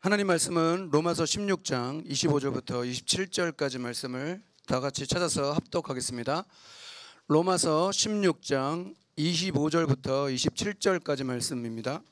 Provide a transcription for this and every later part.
하나님 말씀은 로마서 16장 25절부터 27절까지 말씀을 다 같이 찾아서 합독하겠습니다. 로마서 16장 25절부터 27절까지 말씀입니다.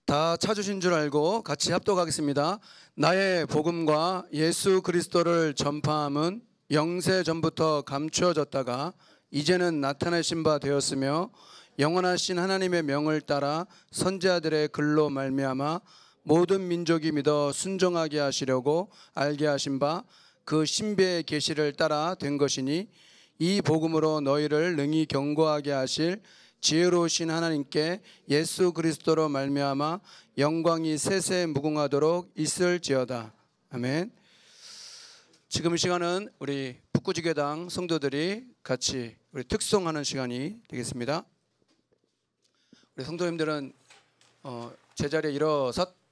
다 찾으신 줄 알고 같이 합독하겠습니다. 나의 복음과 예수 그리스도를 전파함은 영세 전부터 감추어졌다가 이제는 나타내신 바 되었으며 영원하신 하나님의 명을 따라 선지자들의 글로 말미암아 모든 민족이 믿어 순종하게 하시려고 알게 하신 바 그 신비의 계시를 따라 된 것이니 이 복음으로 너희를 능히 경고하게 하실 지혜로우신 하나님께 예수 그리스도로 말미암아 영광이 세세 무궁하도록 있을지어다. 아멘. 지금 이 시간은 우리 북구지교당 성도들이 같이 우리 특송하는 시간이 되겠습니다. 우리 성도님들은 제자리에 일어섰.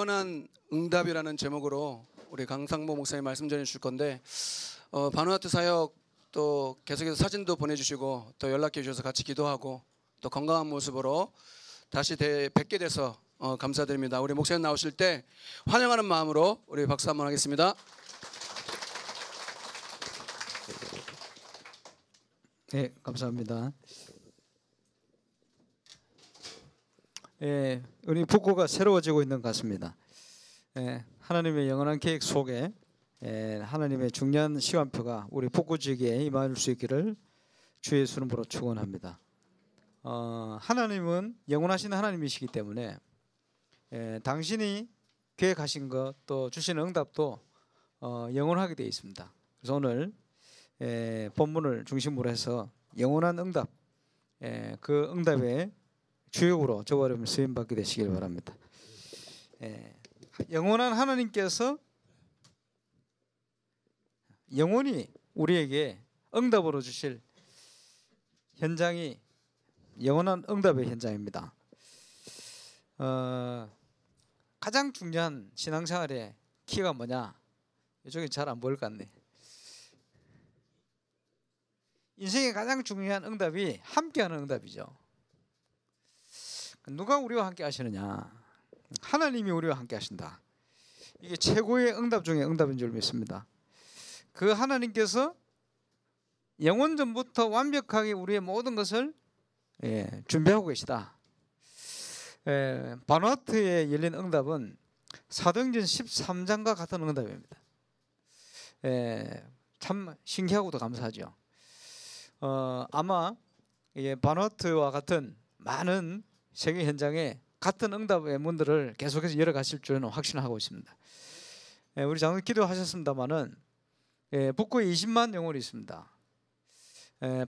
영원한 응답이라는 제목으로 우리 강상모 목사님 말씀 전해 주실 건데 바누아투 사역 또 계속해서 사진도 보내주시고 또 연락해 주셔서 같이 기도하고 또 건강한 모습으로 다시 뵙게 돼서 감사드립니다. 우리 목사님 나오실 때 환영하는 마음으로 우리 박수 한번 하겠습니다. 네, 감사합니다. 우리 북구가 새로워지고 있는 것 같습니다. 하나님의 영원한 계획 속에 하나님의 중요한 시간표가 우리 북구 지역에 임할 수 있기를 주의 이름으로 축원합니다. 하나님은 영원하신 하나님이시기 때문에 당신이 계획하신 것 또 주시는 응답도 영원하게 되어 있습니다. 그래서 오늘 본문을 중심으로 해서 영원한 응답, 그 응답의 주역으로 저와 여러분 쓰임받게 되시길 바랍니다. 영원한 하나님께서 영원히 우리에게 응답으로 주실 현장이 영원한 응답의 현장입니다. 가장 중요한 신앙생활의 키가 뭐냐? 이쪽에 잘 안 보일 것 같네. 인생의 가장 중요한 응답이 함께하는 응답이죠. 누가 우리와 함께 하시느냐? 하나님이 우리와 함께 하신다. 이게 최고의 응답 중에 응답인 줄 믿습니다. 그 하나님께서 영원 전부터 완벽하게 우리의 모든 것을 준비하고 계시다. 바누아투에 열린 응답은 사도행전 13장과 같은 응답입니다. 참 신기하고도 감사하죠. 아마 바누아투와 같은 많은 세계 현장에 같은 응답의 문들을 계속해서 열어가실 줄은 확신하고 있습니다. 우리 장로님 기도하셨습니다마는 북구에 20만 영혼이 있습니다.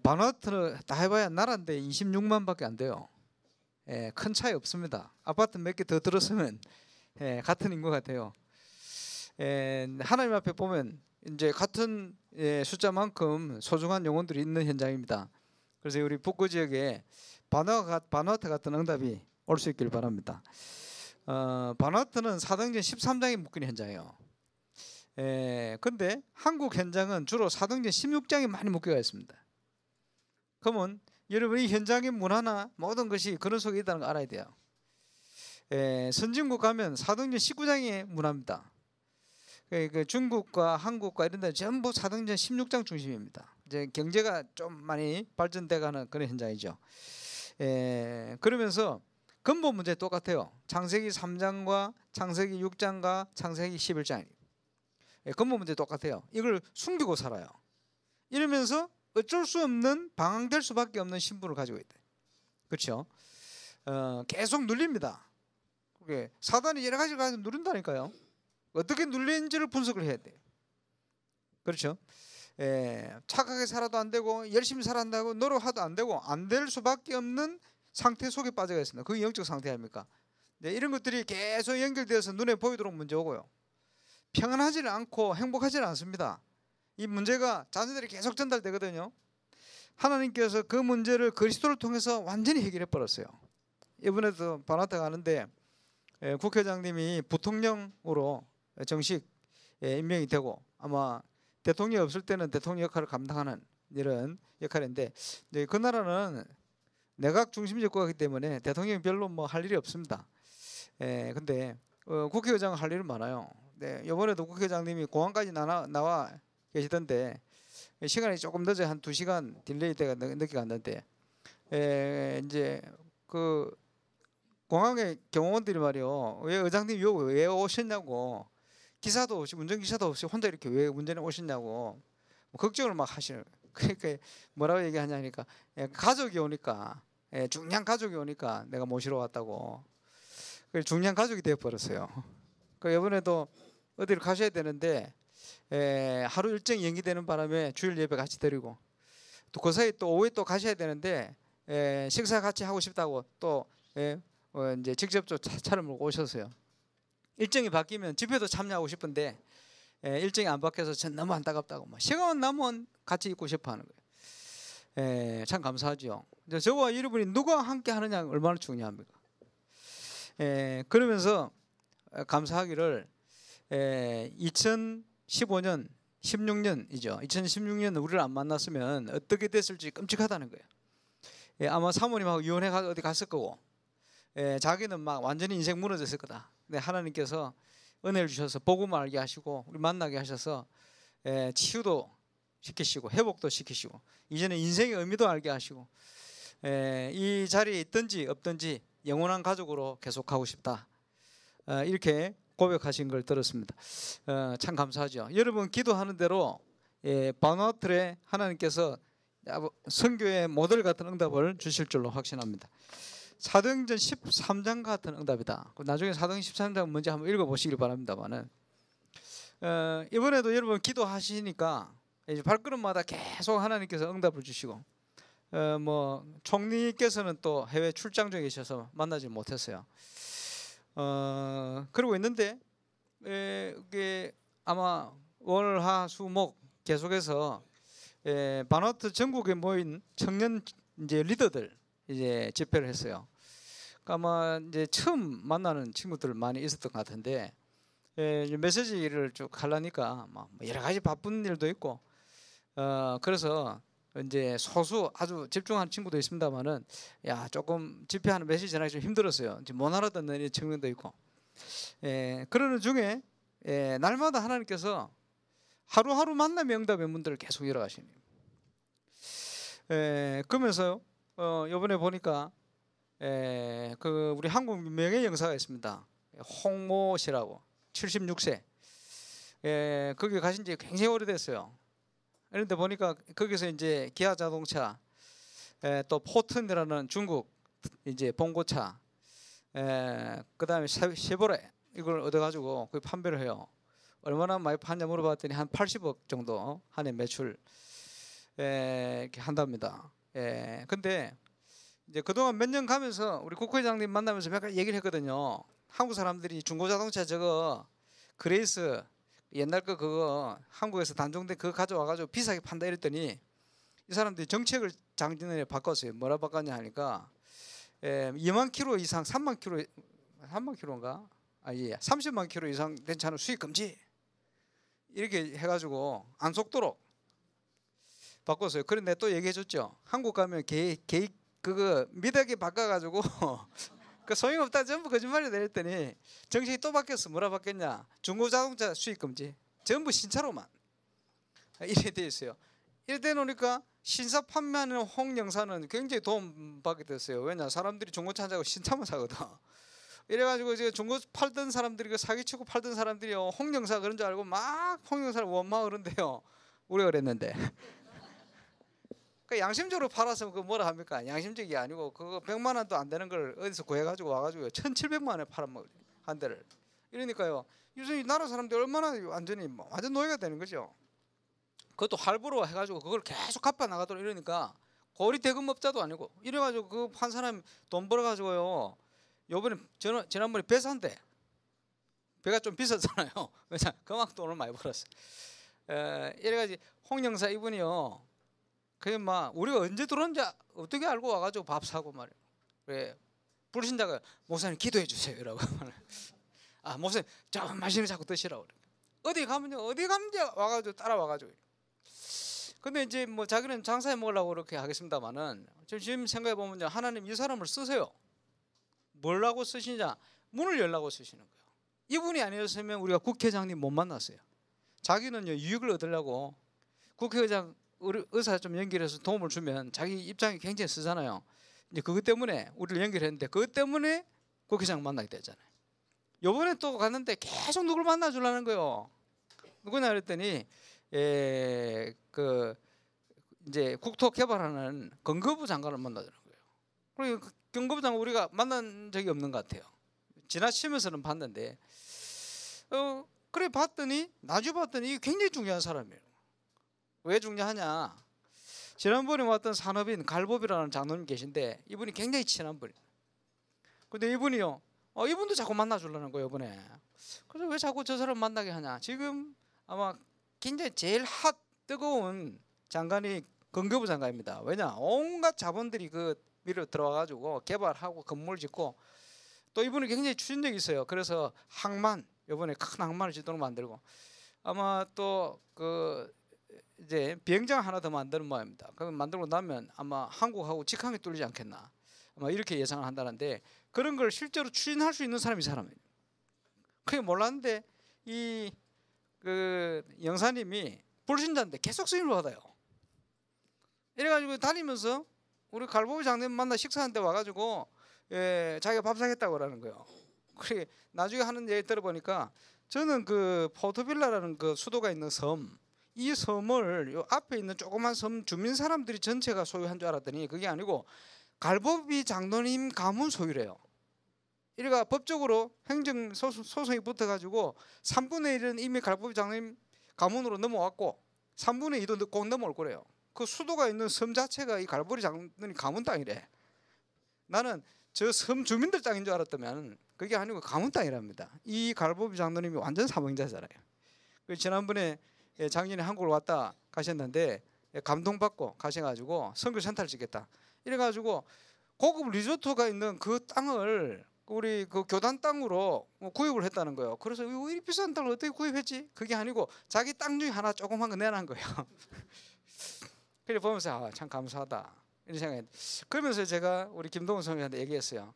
바누아투는 다 해봐야 나라인데 26만밖에 안 돼요. 큰 차이 없습니다. 아파트 몇 개 더 들었으면 같은 인구 같아요. 하나님 앞에 보면 이제 같은 숫자만큼 소중한 영혼들이 있는 현장입니다. 그래서 우리 북구 지역에 바누아투 같은 응답이 올 수 있길 바랍니다. 바누아투는 사도행전 13장에 묶인 현장이에요. 근데 한국 현장은 주로 사도행전 16장에 많이 묶여가 있습니다. 그러면 여러분 이 현장의 문화나 모든 것이 그런 속에 있다는 걸 알아야 돼요. 선진국 가면 사도행전 19장의 문화입니다. 그 중국과 한국과 이런 데 전부 사도행전 16장 중심입니다. 이제 경제가 좀 많이 발전돼가는 그런 현장이죠. 그러면서 근본 문제 똑같아요. 창세기 3장과 창세기 6장과 창세기 11장 근본 문제 똑같아요. 이걸 숨기고 살아요. 이러면서 어쩔 수 없는 방황될 수밖에 없는 신분을 가지고 있다. 그렇죠? 계속 눌립니다. 사단이 여러 가지를 가지고 누른다니까요. 어떻게 눌리는지를 분석을 해야 돼요. 그렇죠? 착하게 살아도 안 되고 열심히 살아한다고 노력해도 안 되고 안 될 수밖에 없는 상태 속에 빠져가 있습니다. 그게 영적 상태 아닙니까? 이런 것들이 계속 연결되어서 눈에 보이도록 문제 오고요. 평안하지는 않고 행복하지는 않습니다. 이 문제가 자녀들이 계속 전달되거든요. 하나님께서 그 문제를 그리스도를 통해서 완전히 해결해 버렸어요. 이번에도 바누아투 가는데 국회의장님이 부통령으로 정식 임명이 되고 아마 대통령이 없을 때는 대통령 역할을 감당하는 이런 역할인데 그 나라는 내각 중심적 국가이기 때문에 대통령이 별로 뭐 할 일이 없습니다. 근데 국회의장은 할 일은 많아요. 이번에도 국회의장님이 공항까지 나와 계시던데 시간이 조금 늦어 한 2시간 딜레이 때가 늦게 갔는데 이제 그 공항에 경호원들이 말이요 왜 의장님이 왜 오셨냐고 기사도 없이 운전기사도 없이 혼자 이렇게 왜 운전에 오셨냐고 걱정을 막 하시는. 그러니까 뭐라고 얘기하냐니까 가족이 오니까 중요한 가족이 오니까 내가 모시러 왔다고. 중요한 가족이 되어버렸어요. 이번에도 어디를 가셔야 되는데 하루 일정이 연기되는 바람에 주일 예배 같이 드리고 또 그 사이 또 오후에 또 가셔야 되는데 식사 같이 하고 싶다고 또 이제 직접적으로 차를 몰고 오셨어요. 일정이 바뀌면 집회도 참여하고 싶은데 일정이 안 바뀌어서 전 너무 안타깝다고 시간 남으면 같이 있고 싶어하는 거예요. 참 감사하죠. 저와 여러분이 누가 함께 하느냐가 얼마나 중요합니까? 그러면서 감사하기를 2015년 16년이죠. 2016년 우리를 안 만났으면 어떻게 됐을지 끔찍하다는 거예요. 아마 사모님하고 이혼해 어디 갔을 거고, 자기는 막 완전히 인생 무너졌을 거다. 근데 하나님께서 은혜를 주셔서 복음을 알게 하시고 우리 만나게 하셔서 치유도 시키시고 회복도 시키시고 이제는 인생의 의미도 알게 하시고 이 자리에 있든지 없든지 영원한 가족으로 계속하고 싶다. 이렇게 고백하신 걸 들었습니다. 참 감사하죠. 여러분 기도하는 대로 바누아투에 하나님께서 선교의 모델 같은 응답을 주실 줄로 확신합니다. 사도행전 13장 같은 응답이다. 나중에 사도행전 13장 먼저 한번 읽어보시길 바랍니다만은 이번에도 여러분 기도하시니까 이제 발걸음마다 계속 하나님께서 응답을 주시고 뭐 총리께서는 또 해외 출장 중에 계셔서 만나지 못했어요. 그러고 있는데 이게 아마 월, 화, 수, 목 계속해서 바누아투 전국에 모인 청년 이제 리더들 이제 집회를 했어요. 그러니까 아마 이제 처음 만나는 친구들 많이 있었던 것 같은데 메시지를 쭉 하려니까 막 여러 가지 바쁜 일도 있고 그래서 이제 소수 아주 집중하는 친구도 있습니다만은 야 조금 집회하는 메시지 전하기 좀 힘들었어요. 이제 못 알아듣는 청년도 있고 그러는 중에 날마다 하나님께서 하루하루 만남의 응답의 문들을 계속 열어가시네요. 그러면서 이번에 보니까 그 우리 한국 명예 영사가 있습니다. 홍모 씨라고 76세. 거기 가신 지 굉장히 오래됐어요. 그런데 보니까 거기서 이제 기아 자동차, 또 포튼이라는 중국 이제 봉고차, 그다음에 쉐보레 이걸 얻어가지고 그 판매를 해요. 얼마나 많이 파냐 물어봤더니 한 80억 정도 한 해 매출 이렇게 한답니다. 근데 이제 그동안 몇 년 가면서 우리 국회의장님 만나면서 몇 가지 얘기를 했거든요. 한국 사람들이 중고자동차 저거 그레이스 옛날 거 그거 한국에서 단종된 그거 가져와가지고 비싸게 판다 이랬더니 이 사람들이 정책을 작년에 바꿨어요. 뭐라 바꿨냐 하니까 2만 킬로 이상 3만 킬로인가? 예, 30만 킬로 이상 된 차는 수입 금지 이렇게 해가지고 안 속도록 바꿨어요. 그런데 또 얘기해줬죠. 한국 가면 그거 미닫이 바꿔가지고 그 소용없다 전부 거짓말이다 했더니 정책이 또 바뀌었어. 뭐라 바뀌었냐? 중고자동차 수입 금지. 전부 신차로만 이래 돼 있어요. 이래 돼 놓으니까 신차 판매하는 홍영사는 굉장히 도움받게 됐어요. 왜냐? 사람들이 중고차 사고 신차만 사거든. 이래가지고 이제 중고 팔던 사람들이 사기치고 팔던 사람들이 홍영사 그런 줄 알고 막 홍영사를 원망 그런데요. 우리가 그랬는데. 양심적으로 팔아서 그 뭐라 합니까? 양심적이 아니고 그거 100만 원도 안 되는 걸 어디서 구해가지고 와가지고 1,700만 원에 팔아먹어요. 한 대를. 이러니까요. 요즘 이 나라 사람들 얼마나 완전 노예가 되는 거죠. 그것도 할부로 해가지고 그걸 계속 갚아 나가도록 이러니까 고리 대금업자도 아니고 이래가지고 그 한 사람 돈 벌어가지고요. 요번에 지난번에 배 산대. 배가 좀 비쌌잖아요. 왜냐? 그만큼 돈을 많이 벌었어요. 이래가지고 홍영사 이분이요. 그게 막 우리가 언제 들어온지 어떻게 알고 와가지고 밥 사고 말이에요. 왜 불신자가 목사님 기도해 주세요라고. 아 목사님 좀 맛있는 거 자꾸 드시라고. 어디 가면요 어디 가는지 와가지고 따라와가지고. 근데 이제 뭐 자기는 장사해 먹으려고 그렇게 하겠습니다만은 지금 생각해 보면요 하나님 이 사람을 쓰세요. 뭐라고 쓰시냐? 문을 열라고 쓰시는 거예요. 이분이 아니었으면 우리가 국회의장님 못 만났어요. 자기는요 유익을 얻으려고 국회의장 의사 좀 연결해서 도움을 주면 자기 입장이 굉장히 쓰잖아요. 이제 그것 때문에 우리를 연결했는데 그것 때문에 국회의장 만나게 되잖아요. 요번에 또 갔는데 계속 누굴 만나주려는 거예요. 누구냐 그랬더니 그 이제 국토 개발하는 건거부 장관을 만나주는 거예요. 그리고 그 건거부 장관 우리가 만난 적이 없는 것 같아요. 지나치면서는 봤는데 그래 봤더니 나중에 봤더니 이게 굉장히 중요한 사람이에요. 왜 중요하냐? 지난번에 왔던 산업인 갈보비라는 장로님 계신데 이분이 굉장히 친한 분이에요. 근데 이분이요, 이분도 자꾸 만나주려는 거예요 이번에. 그래서 왜 자꾸 저 사람 만나게 하냐? 지금 아마 굉장히 제일 뜨거운 장관이 건교부 장관입니다. 왜냐? 온갖 자본들이 그 밀어 들어와가지고 개발하고 건물 짓고 또 이분이 굉장히 추진력이 있어요. 그래서 항만, 이번에 큰 항만을 지도록 만들고, 아마 또 그 이제 비행장 하나 더 만드는 모양입니다. 그거 만들고 나면 아마 한국하고 직항이 뚫리지 않겠나, 아마 이렇게 예상을 한다는데, 그런 걸 실제로 추진할 수 있는 사람이 이 사람이에요. 그게 몰랐는데 이 그 영사님이 불신자인데 계속 스님을 받아요. 이래가지고 다니면서 우리 갈보비 장로님 만나 식사하는데 와가지고 자기가 밥 사겠다고 그러는 거예요. 그래 나중에 하는 얘기 들어보니까, 저는 그 포르토빌라라는 그 수도가 있는 섬, 이 섬을 요 앞에 있는 조그만 섬 주민 사람들이 전체가 소유한 줄 알았더니 그게 아니고 갈보비 장로님 가문 소유래요. 이래가 법적으로 행정 소송이 붙어가지고 3분의 1은 이미 갈보비 장로님 가문으로 넘어왔고 3분의 2도 꼭 넘어올 거래요. 그 수도가 있는 섬 자체가 이 갈보비 장로님 가문 땅이래. 나는 저 섬 주민들 땅인 줄 알았다면 그게 아니고 가문 땅이랍니다. 이 갈보비 장로님이 완전 사명자잖아요. 지난번에 작년에 한국을 왔다 가셨는데 감동받고 가셔가지고 선교 센터를 짓겠다 이래가지고 고급 리조트가 있는 그 땅을 우리 그 교단 땅으로 구입을 했다는 거예요. 그래서 이 비싼 땅을 어떻게 구입했지? 그게 아니고 자기 땅 중에 하나 조그만 거 내놓은 거예요. 그래 보면서 참 감사하다 이런 생각이. 그러면서 제가 우리 김동훈 선생님한테 얘기했어요.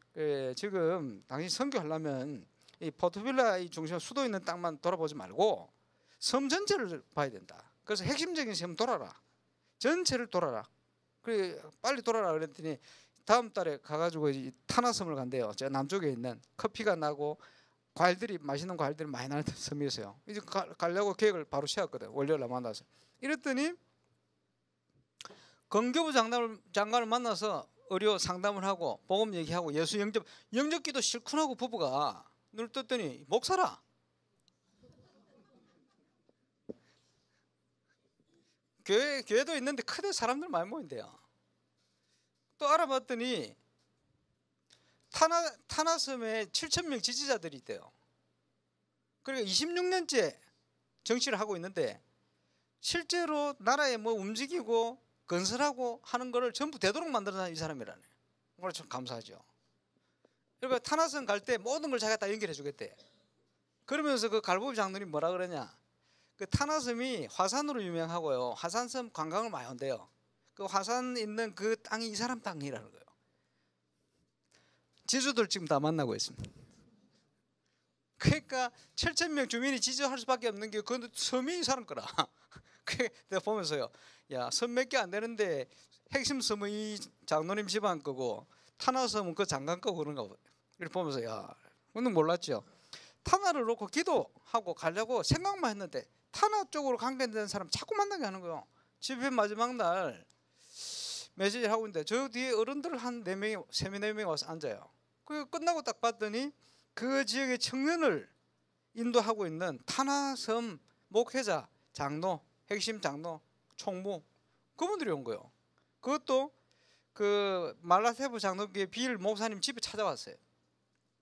지금 당신 선교하려면 이 포르토빌라 이 중심 수도 있는 땅만 돌아보지 말고 섬 전체를 봐야 된다. 그래서 핵심적인 섬 돌아라. 전체를 돌아라. 그래 빨리 돌아라 그랬더니 다음 달에 가가지고 타나섬을 간대요. 저 남쪽에 있는 커피가 나고 과일들이 맛있는 과일들이 많이 나는 섬이었어요. 이제 가려고 계획을 바로 세웠거든. 월요일날 만나서. 이랬더니 건교부 장관을 만나서 의료 상담을 하고 복음 얘기하고 예수 영접기도 실컷 하고 부부가 눈을 떴더니 목사라. 교회도 있는데 크게 사람들 많이 모인대요. 또 알아봤더니 타나섬에 7,000명 지지자들이 있대요. 그러니까 26년째 정치를 하고 있는데 실제로 나라에 뭐 움직이고 건설하고 하는 거를 전부 되도록 만들어낸 이 사람이라네. 정말 참 감사하죠. 그러니까 타나섬 갈 때 모든 걸 자기가 다 연결해 주겠대. 그러면서 그 갈보비 장로님 뭐라 그러냐, 그 타나섬이 화산으로 유명하고요, 화산섬 관광을 많이 온대요. 그 화산 있는 그 땅이 이 사람 땅이라는 거예요. 지주들 지금 다 만나고 있습니다. 그러니까 7,000명 주민이 지지할 수밖에 없는 게 그 섬이 이 사람 거라. 내가 보면서요, 야, 섬 몇 개 안 되는데 핵심 섬은 이 장로님 집안 거고 타나섬은 그 장관 거고 그런가 봐요. 이렇게 보면서 야, 그건 몰랐죠. 타나를 놓고 기도하고 가려고 생각만 했는데 타나 쪽으로 관계되는 사람 자꾸 만나게 하는 거예요. 집회 마지막 날 메시지를 하고 있는데 저 뒤에 어른들 한 4명이 3-4명이 와서 앉아요. 그 끝나고 딱 봤더니 그 지역의 청년을 인도하고 있는 타나섬 목회자, 장로, 핵심 장로, 총무 그분들이 온 거예요. 그것도 그 말라세부 장로교회 빌 목사님 집에 찾아왔어요.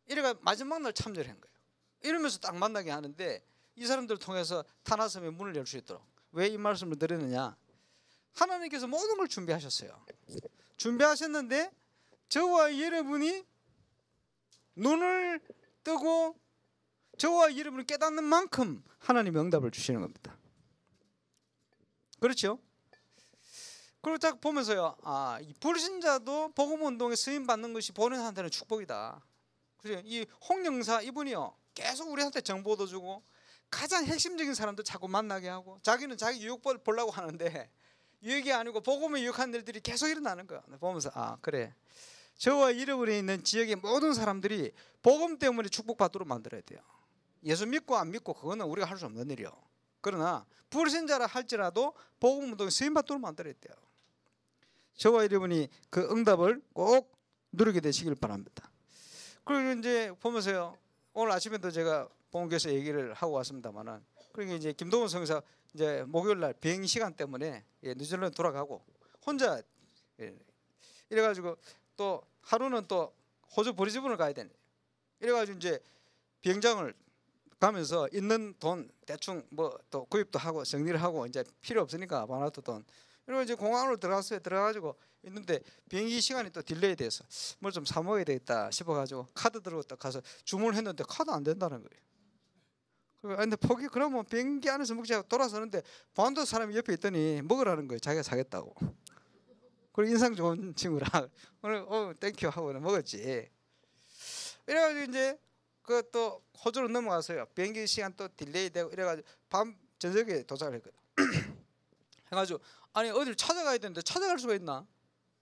이래가 마지막 날 참여를 한 거예요. 이러면서 딱 만나게 하는데 이 사람들을 통해서 타나섬의 문을 열 수 있도록. 왜 이 말씀을 드리느냐, 하나님께서 모든 걸 준비하셨어요. 준비하셨는데 저와 여러분이 눈을 뜨고 저와 여러분이 깨닫는 만큼 하나님이 응답을 주시는 겁니다. 그렇죠? 그리고 딱 보면서요, 아, 이 불신자도 복음운동에 쓰임받는 것이 본인한테는 축복이다. 그죠? 이 홍영사 이분이요, 계속 우리한테 정보도 주고 가장 핵심적인 사람들 자꾸 만나게 하고 자기는 자기 유익 보려고 하는데 유익이 아니고 복음에 유익한 일들이 계속 일어나는 거야. 보면서 아, 그래, 저와 잃어버려 있는 지역의 모든 사람들이 복음 때문에 축복받도록 만들어야 돼요. 예수 믿고 안 믿고 그거는 우리가 할 수 없는 일이요. 그러나 불신자라 할지라도 복음 운동에 쓰임받도록 만들어야 돼요. 저와 여러분이 그 응답을 꼭 누리게 되시길 바랍니다. 그리고 이제 보면서요, 오늘 아침에도 제가 본교에서 얘기를 하고 왔습니다만은, 그러니까 이제 김동훈 선교사 이제 목요일날 비행 시간 때문에 뉴질랜드 돌아가고 혼자 이래가지고 또 하루는 또 호주 브리즈번을 가야 되네. 이래가지고 이제 비행장을 가면서 있는 돈 대충 뭐 또 구입도 하고 정리를 하고 이제 필요 없으니까 바나토 돈 그리고 이제 공항으로 들어갔어요. 들어가가지고 있는데 비행기 시간이 또 딜레이 돼서 뭘 좀 사 먹어야 되겠다 싶어가지고 카드 들고 딱 가서 주문했는데 카드 안 된다는 거예요. 근데 포기 그러면 비행기 안에서 먹자 하고 돌아서는데 반도 사람이 옆에 있더니 먹으라는 거예요. 자기가 사겠다고. 그리고 인상 좋은 친구라 오늘 땡큐 하고 먹었지. 이래가지고 이제 그 또 호주로 넘어가서요. 비행기 시간 또 딜레이 되고 이래가지고 밤 저녁에 도착을 했거든. 해가지고 아니 어딜 찾아가야 되는데 찾아갈 수가 있나?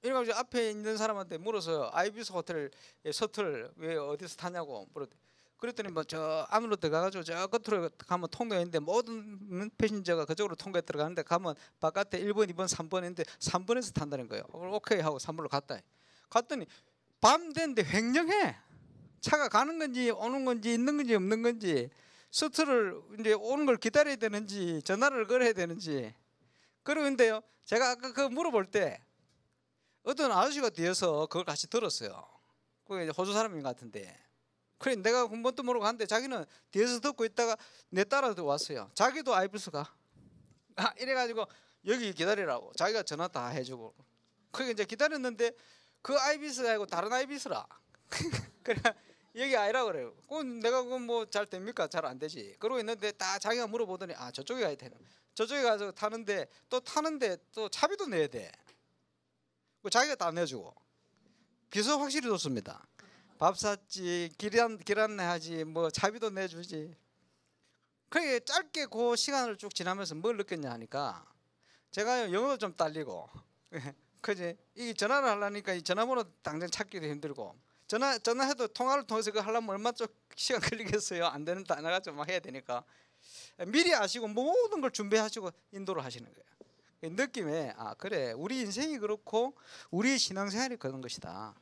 이래가지고 앞에 있는 사람한테 물어서 아이비스 호텔 셔틀 왜 어디서 타냐고 물었대. 그랬더니 뭐 저 안으로 들어가가지고 저 끝으로 가면 통로가 있는데 모든 패신저가 그쪽으로 통로에 들어가는데 가면 바깥에 1번, 2번, 3번 있는데 3번에서 탄다는 거예요. 오케이 하고 3번으로 갔더니 밤 됐는데 횡령해. 차가 가는 건지 오는 건지 있는 건지 없는 건지 셔틀을 이제 오는 걸 기다려야 되는지 전화를 걸어야 되는지 그러는데요. 제가 아까 그 물어볼 때 어떤 아저씨가 뒤에서 그걸 같이 들었어요. 그게 호주 사람인 것 같은데. 그래 내가 뭣도 모르고 갔는데 자기는 뒤에서 듣고 있다가 내 따라도 왔어요. 자기도 아이비스가 이래가지고 여기 기다리라고 자기가 전화 다 해주고 그게 이제 기다렸는데 그 아이비스가 아니고 다른 아이비스라. 그래 여기 아니라 그래요. 그건 내가 그건 뭐 잘 됩니까? 잘 안 되지. 그러고 있는데 딱 자기가 물어보더니 아 저쪽에 가야 되는. 저쪽에 가서 타는데 또 차비도 내야 돼. 자기가 다 내주고 비서 확실히 좋습니다. 밥 샀지 길 안내하지 뭐 차비도 내주지. 그게 짧게 그 시간을 쭉 지나면서 뭘 느꼈냐 하니까 제가 영어도 좀 딸리고 그지 이 전화를 하려니까 이 전화번호 당장 찾기도 힘들고 전화해도 통화를 통해서 그거 하려면 얼마 쪽 시간 걸리겠어요. 안 되는 단어가 좀 막 해야 되니까 미리 아시고 모든 걸 준비하시고 인도를 하시는 거예요. 느낌에 아 그래 우리 인생이 그렇고 우리 신앙생활이 그런 것이다.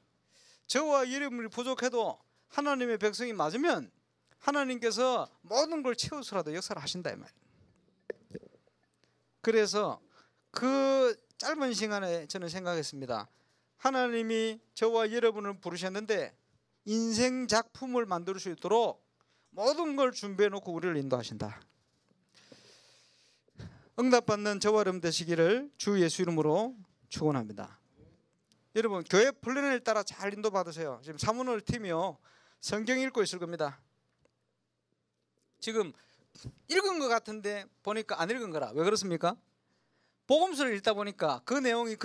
저와 여러분이 부족해도 하나님의 백성이 맞으면 하나님께서 모든 걸 채우서라도 역사를 하신다 이 말이에요. 그래서 그 짧은 시간에 저는 생각했습니다. 하나님이 저와 여러분을 부르셨는데 인생 작품을 만들 수 있도록 모든 걸 준비해 놓고 우리를 인도하신다. 응답받는 저와 여러분 되시기를 주 예수 이름으로 축원합니다. 여러분 교회 플랜을 따라 잘 인도받으세요. 지금 사문을 팀이요 성경 읽고 있을 겁니다. 지금 읽은 것 같은데 보니까 안 읽은 거라. 왜 그렇습니까? 복음서를 읽다 보니까 그 내용이지.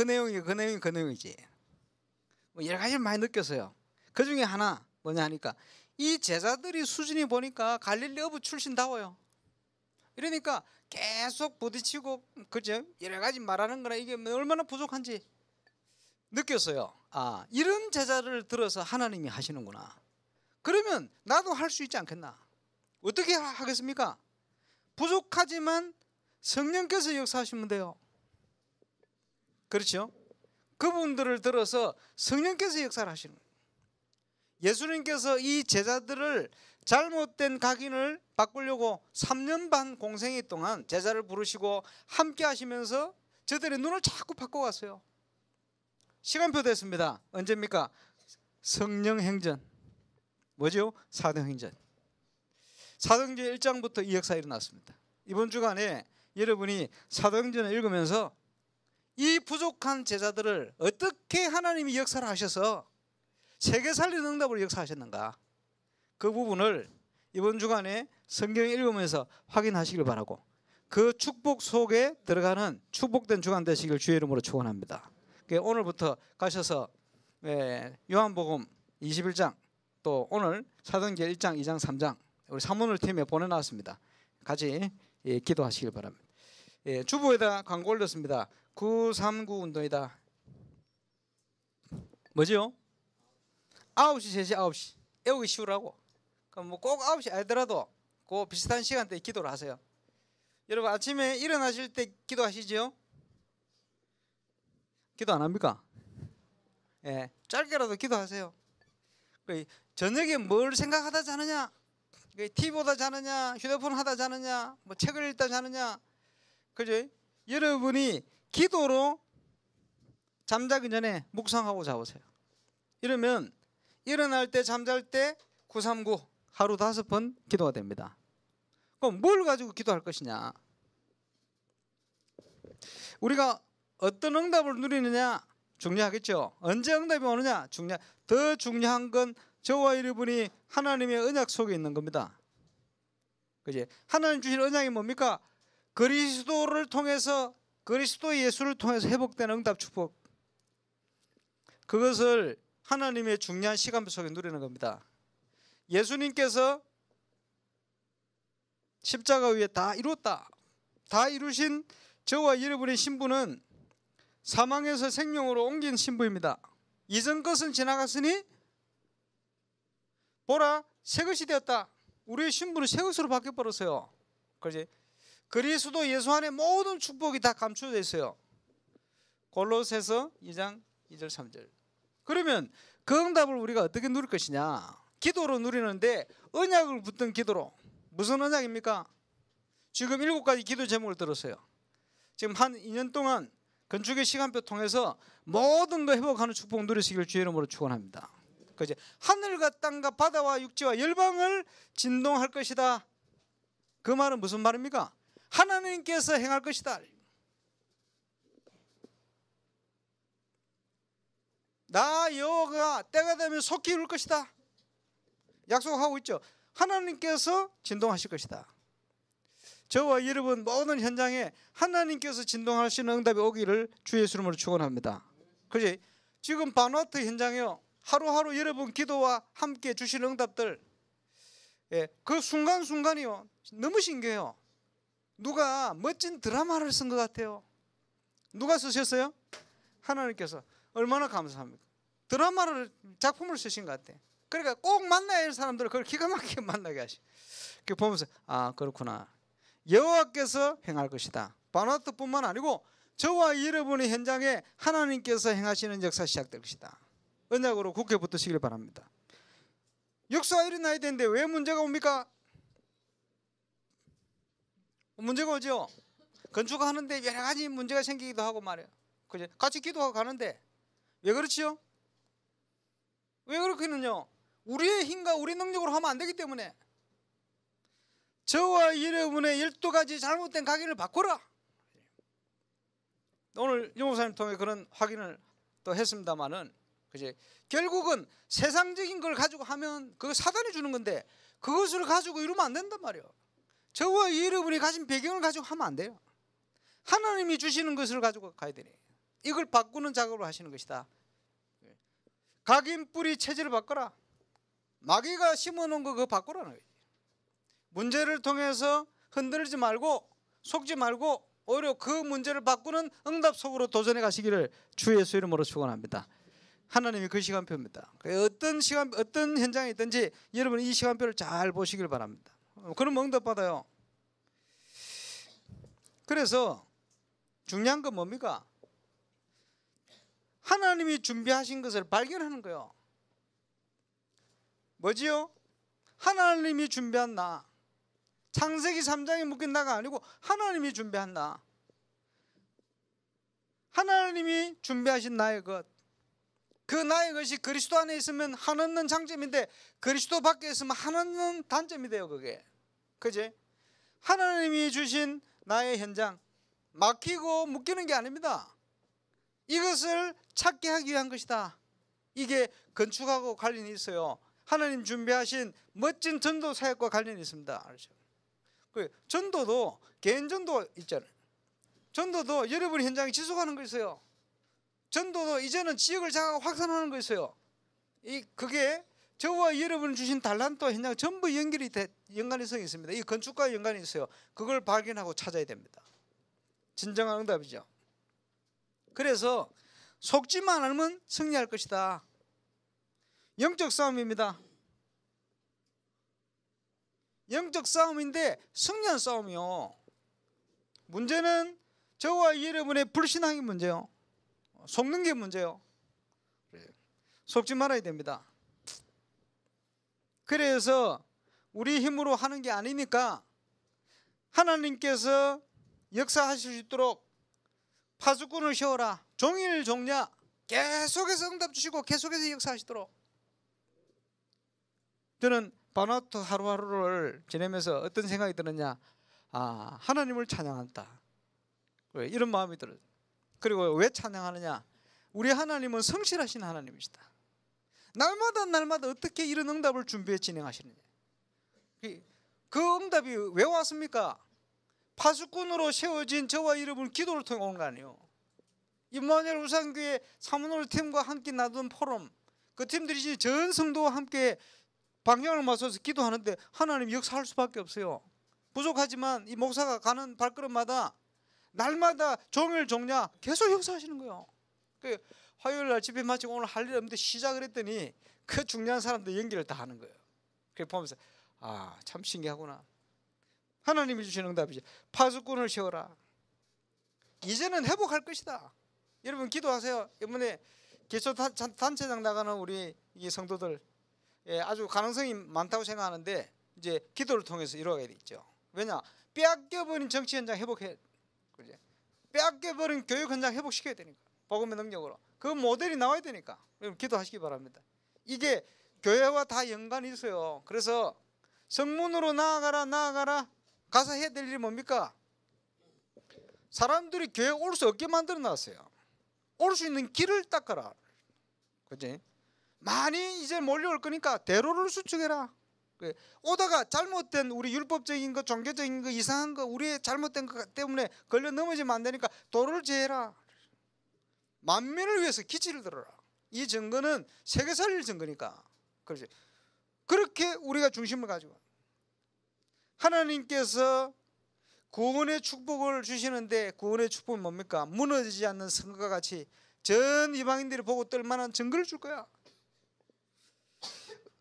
뭐 여러 가지를 많이 느꼈어요. 그 중에 하나 뭐냐 하니까 이 제자들이 수준이 보니까 갈릴리 어부 출신다워요. 이러니까 계속 부딪히고 그죠? 여러 가지 말하는 거나 이게 얼마나 부족한지 느꼈어요. 아 이런 제자를 들어서 하나님이 하시는구나. 그러면 나도 할 수 있지 않겠나? 어떻게 하겠습니까? 부족하지만 성령께서 역사하시면 돼요. 그렇죠? 그분들을 들어서 성령께서 역사를 하시는 거예요. 예수님께서 이 제자들을 잘못된 각인을 바꾸려고 3년 반 공생애 동안 제자를 부르시고 함께 하시면서 저들의 눈을 자꾸 바꿔갔어요. 시간표 됐습니다. 언제입니까? 성령행전. 뭐죠? 사도행전. 사도행전 1장부터 이 역사가 일어났습니다. 이번 주간에 여러분이 사도행전을 읽으면서 이 부족한 제자들을 어떻게 하나님이 역사를 하셔서 세계 살리는 응답으로 역사하셨는가, 그 부분을 이번 주간에 성경을 읽으면서 확인하시길 바라고, 그 축복 속에 들어가는 축복된 주간 되시길 주의 이름으로 축원합니다. 오늘부터 가셔서 요한복음 21장 또 오늘 사도행전 1장, 2장, 3장 우리 사문을 팀에 보내놨습니다. 같이 기도하시길 바랍니다. 주보에다 광고 올렸습니다. 939 운동이다. 뭐죠? 9시, 3시, 9시 애우기 쉬우라고. 그럼 뭐 꼭 9시 아니더라도 그 비슷한 시간대에 기도를 하세요. 여러분 아침에 일어나실 때 기도하시죠? 기도 안 합니까? 짧게라도 기도하세요. 저녁에 뭘 생각하다 자느냐, TV 보다 자느냐, 휴대폰 하다 자느냐, 뭐 책을 읽다 자느냐, 그죠? 여러분이 기도로 잠자기 전에 묵상하고 자보세요. 이러면 일어날 때 잠잘 때 939 하루 5번 기도가 됩니다. 그럼 뭘 가지고 기도할 것이냐? 우리가 어떤 응답을 누리느냐 중요하겠죠. 언제 응답이 오느냐 더 중요한 건 저와 여러분이 하나님의 언약 속에 있는 겁니다. 그지? 하나님 주신 언약이 뭡니까? 그리스도를 통해서 그리스도 예수를 통해서 회복된 응답 축복. 그것을 하나님의 중요한 시간표 속에 누리는 겁니다. 예수님께서 십자가 위에 다 이뤘다. 다 이루신 저와 여러분의 신부는 사망에서 생명으로 옮긴 신부입니다. 이전 것은 지나갔으니 보라 새 것이 되었다. 우리의 신부는 새 것으로 바뀌어버렸어요. 그렇지? 그리스도 예수 안에 모든 축복이 다 감춰져 있어요. 골로새서 2장 2절 3절. 그러면 그 응답을 우리가 어떻게 누릴 것이냐? 기도로 누리는데 언약을 붙든 기도로. 무슨 언약입니까? 지금 7가지 기도 제목을 들었어요. 지금 한 2년 동안 건축의 시간표 통해서 모든 거 회복하는 축복 누리시길 주의 이름으로 축원합니다. 그지? 하늘과 땅과 바다와 육지와 열방을 진동할 것이다. 그 말은 무슨 말입니까? 하나님께서 행할 것이다. 나 여호와가 때가 되면 속히 이룰 것이다. 약속하고 있죠. 하나님께서 진동하실 것이다. 저와 여러분 모든 현장에 하나님께서 진동하시는 응답이 오기를 주의 예수 이름으로 축원합니다. 그지? 지금 바누아투 현장에요. 하루하루 여러분 기도와 함께 주시는 응답들, 그 순간순간이요 너무 신기해요. 누가 멋진 드라마를 쓴 것 같아요. 누가 쓰셨어요? 하나님께서. 얼마나 감사합니까? 드라마를 작품을 쓰신 것 같아. 그러니까 꼭 만나야 할 사람들을 그걸 기가 막히게 만나게 하시. 그 보면서 아 그렇구나. 여호와께서 행할 것이다. 바누아투뿐만 아니고 저와 여러분의 현장에 하나님께서 행하시는 역사 시작될 것이다. 언약으로 굳게 붙으시길 바랍니다. 역사가 일어나야 되는데 왜 문제가 옵니까? 문제가 오죠. 건축하는데 여러 가지 문제가 생기기도 하고 말이에요. 그죠? 같이 기도하고 가는데 왜 그렇지요? 왜 그렇겠느냐? 우리의 힘과 우리 능력으로 하면 안 되기 때문에. 저와 여러분의 12가지 잘못된 각인을 바꾸라. 오늘 유 목사님 통해 그런 확인을 또 했습니다마는, 그지? 결국은 세상적인 걸 가지고 하면 그거 사단이 주는 건데 그것을 가지고 이루면 안 된단 말이에요. 저와 여러분이 가진 배경을 가지고 하면 안 돼요. 하나님이 주시는 것을 가지고 가야 되네. 이걸 바꾸는 작업을 하시는 것이다. 각인 뿌리 체질을 바꿔라. 마귀가 심어놓은 거 그거 바꾸라는 거지. 문제를 통해서 흔들리지 말고 속지 말고 오히려 그 문제를 바꾸는 응답 속으로 도전해 가시기를 주 예수 이름으로 축원합니다. 하나님이 그 시간표입니다. 어떤 현장에 있든지 여러분 이 시간표를 잘 보시길 바랍니다. 그럼 응답 받아요. 그래서 중요한 건 뭡니까? 하나님이 준비하신 것을 발견하는 거예요. 뭐지요? 하나님이 준비한 나. 창세기 3장에 묶인 나가 아니고 하나님이 준비한 나. 하나님이 준비하신 나의 것. 그 나의 것이 그리스도 안에 있으면 한없는 장점인데 그리스도 밖에 있으면 한없는 단점이 돼요. 그게. 그지? 하나님이 주신 나의 현장. 막히고 묶이는 게 아닙니다. 이것을 찾게 하기 위한 것이다. 이게 건축하고 관련이 있어요. 하나님 준비하신 멋진 전도 사역과 관련이 있습니다. 전도도 개인 전도 있잖아요. 전도도 여러분 현장에 지속하는 거 있어요. 전도도 이제는 지역을 자가 확산하는 거 있어요. 그게 저와 여러분 주신 달란트와 현장 전부 연관성이 있습니다. 이 건축과 연관이 있어요. 그걸 발견하고 찾아야 됩니다. 진정한 응답이죠. 그래서 속지만 않으면 승리할 것이다. 영적 싸움입니다. 영적 싸움인데 승리한 싸움이요. 문제는 저와 여러분의 불신앙이 문제요. 속는 게 문제요. 속지 말아야 됩니다. 그래서 우리 힘으로 하는 게 아니니까 하나님께서 역사하실 수 있도록 파수꾼을 세워라. 종일 종냐 계속해서 응답 주시고 계속해서 역사하시도록. 저는 바누아투 하루하루를 지내면서 어떤 생각이 들었냐. 하나님을 찬양한다. 이런 마음이 들어요. 그리고 왜 찬양하느냐? 우리 하나님은 성실하신 하나님이시다. 날마다 어떻게 이런 응답을 준비해 진행하시느냐. 그 응답이 왜 왔습니까? 파수꾼으로 세워진 저와 여러분 기도를 통해 온 거 아니에요. 임마누엘 우상교회 사문홀 팀과 함께 나눈 포럼, 그 팀들이 전 성도와 함께 방향을 맞춰서 기도하는데 하나님 역사할 수밖에 없어요. 부족하지만 이 목사가 가는 발걸음마다 날마다 종일 종냐 계속 역사하시는 거예요. 그 화요일 날 집회 마치고 오늘 할 일 없는데 시작을 했더니 그 중요한 사람들 연기를 다 하는 거예요. 그래 보면서 아, 참 신기하구나. 하나님이 주시는 응답이죠. 파수꾼을 세워라. 이제는 회복할 것이다. 여러분 기도하세요. 이번에 기초 단체장 나가는 우리 이 성도들 아주 가능성이 많다고 생각하는데 이제 기도를 통해서 이루어가야 되겠죠. 왜냐? 빼앗겨버린 정치 현장 회복해, 그지? 빼앗겨버린 교육 현장 회복시켜야 되니까. 복음의 능력으로 그 모델이 나와야 되니까 여러분 기도하시기 바랍니다. 이게 교회와 다 연관이 있어요. 그래서 성문으로 나아가라 가서 해야 될 일이 뭡니까? 사람들이 교회 올 수 없게 만들어 놨어요. 올 수 있는 길을 닦아라, 그지? 많이 이제 몰려올 거니까 대로를 수축해라. 오다가 잘못된 우리 율법적인 거, 종교적인 거, 이상한 거, 우리의 잘못된 것 때문에 걸려 넘어지면 안 되니까 도로를 제해라. 만민을 위해서 기치를 들어라. 이 증거는 세계 살릴 증거니까. 그렇지. 그렇게 우리가 중심을 가지고 하나님께서 구원의 축복을 주시는데 구원의 축복은 뭡니까? 무너지지 않는 성과 같이 전 이방인들이 보고 떨만한 증거를 줄 거야.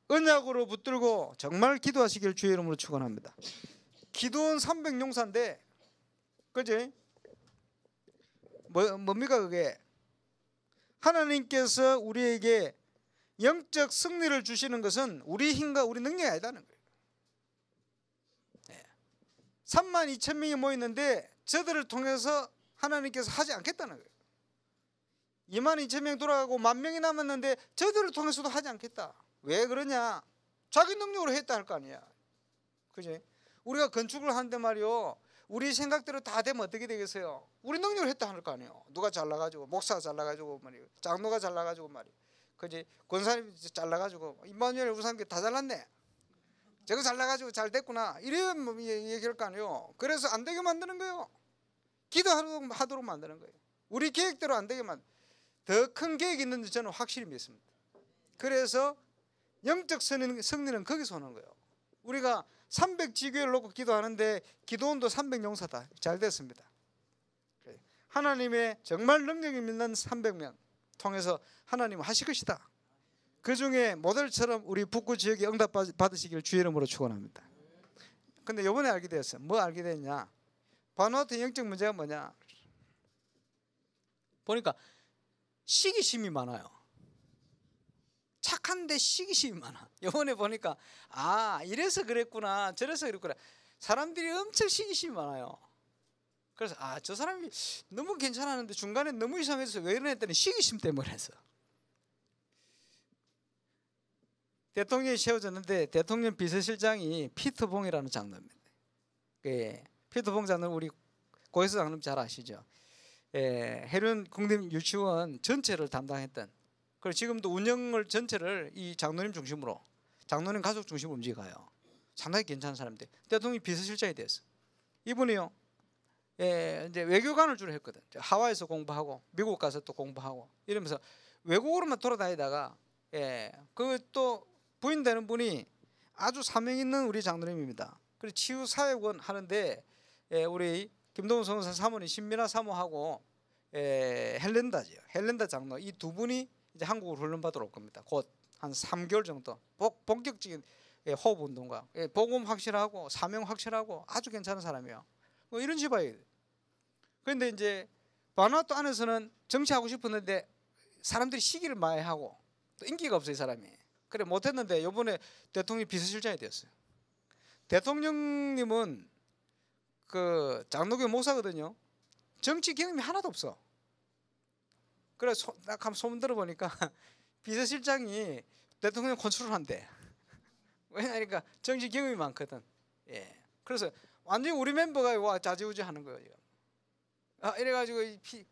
언약으로 붙들고 정말 기도하시길 주의 이름으로 축원합니다. 기도원 300용사인데, 그지? 뭡니까 그게? 하나님께서 우리에게 영적 승리를 주시는 것은 우리 힘과 우리 능력이 아니다는 거예요. 32,000명이 모였는데 저들을 통해서 하나님께서 하지 않겠다는 거예요. 22,000명 돌아가고 10,000명이 남았는데 저들을 통해서도 하지 않겠다. 왜 그러냐? 자기 능력으로 했다 할 거 아니야. 그지? 우리가 건축을 하는데 말이요, 우리 생각대로 다 되면 어떻게 되겠어요? 우리 능력으로 했다 할 거 아니에요. 누가 잘나가지고, 목사가 잘나가지고 말이에요, 장로가 잘나가지고 말이에요, 그지? 권사님이 잘나가지고, 임마누엘 우상교회 다 잘났네, 저거 잘나가지고 잘 됐구나, 이런 얘기할 거 아니에요. 그래서 안 되게 만드는 거예요. 기도하도록 만드는 거예요. 우리 계획대로 안 되게 더 큰 계획이 있는지 저는 확실히 믿습니다. 그래서 영적 승리는 거기서 오는 거예요. 우리가 300지교회를 놓고 기도하는데 기도원도 300용사다. 잘 됐습니다. 하나님의 정말 능력이 있는 300명 통해서 하나님은 하실 것이다. 그 중에 모델처럼 우리 북구 지역에 응답 받으시길 주의 이름으로 축원합니다. 근데 이번에 알게 됐어요. 뭐 알게 됐냐? 바누아투 영적 문제가 뭐냐? 보니까 시기심이 많아요. 착한데 시기심이 많아. 이번에 보니까 아, 이래서 그랬구나, 저래서 그랬구나. 사람들이 엄청 시기심이 많아요. 그래서 아, 저 사람이 너무 괜찮았는데 중간에 너무 이상해서 왜 이러냈더니 시기심 때문에 했어. 대통령이 세워졌는데 대통령 비서실장이 피터봉이라는 장로입니다. 피터봉 장로 우리 고혜수 장로님 잘 아시죠? 해륜 국립유치원 전체를 담당했던, 그리고 지금도 운영을 전체를 이 장로님 중심으로, 장로님 가족 중심으로 움직여가요. 상당히 괜찮은 사람인데 대통령이 비서실장이 됐어. 이분이요, 이제 외교관을 주로 했거든. 하와이에서 공부하고 미국 가서 또 공부하고 이러면서 외국으로만 돌아다니다가 그 또 부인 되는 분이 아주 사명 있는 우리 장로님입니다. 그리고 치유사역원 하는데 우리 김동훈 성사 사모님 신민아 사모하고 헬렌다죠. 헬렌다 장로, 이 두 분이 이제 한국으로 훈련받으러 올 겁니다. 곧 한 3개월 정도 본격적인 호흡 운동과 복음 확실하고 사명 확실하고 아주 괜찮은 사람이에요. 뭐 이런 집안이에요. 그런데 이제 바누아투 안에서는 정치하고 싶었는데 사람들이 시기를 많이 하고 또 인기가 없어요, 이 사람이. 그래 못했는데 이번에 대통령 비서실장이 됐어요. 대통령님은 그 장로교 목사거든요. 정치 경험이 하나도 없어. 그래서 딱 한번 소문 들어보니까 비서실장이 대통령 컨트롤한대. 왜냐니까 정치 경험이 많거든. 그래서 완전히 우리 멤버가 와 좌지우지하는 거예요. 이래가지고